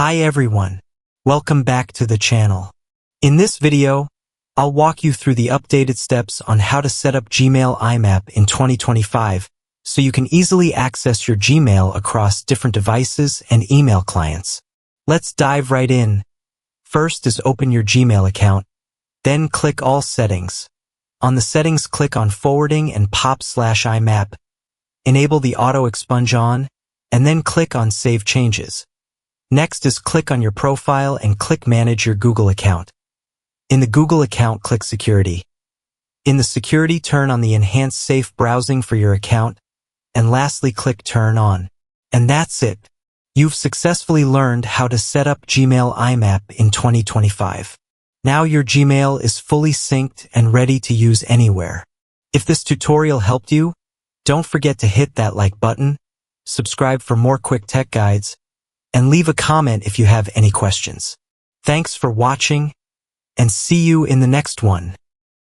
Hi everyone, welcome back to the channel. In this video, I'll walk you through the updated steps on how to set up Gmail IMAP in 2025 so you can easily access your Gmail across different devices and email clients. Let's dive right in. First is open your Gmail account, then click All Settings. On the settings, click on Forwarding and pop/IMAP. Enable the Auto Expunge on, and then click on Save Changes. Next is click on your profile and click Manage your Google account. In the Google account, click Security. In the Security, turn on the Enhance Safe Browsing for your account, and lastly click Turn on. And that's it. You've successfully learned how to set up Gmail IMAP in 2025. Now your Gmail is fully synced and ready to use anywhere. If this tutorial helped you, don't forget to hit that like button, subscribe for more quick tech guides, and leave a comment if you have any questions. Thanks for watching, and see you in the next one.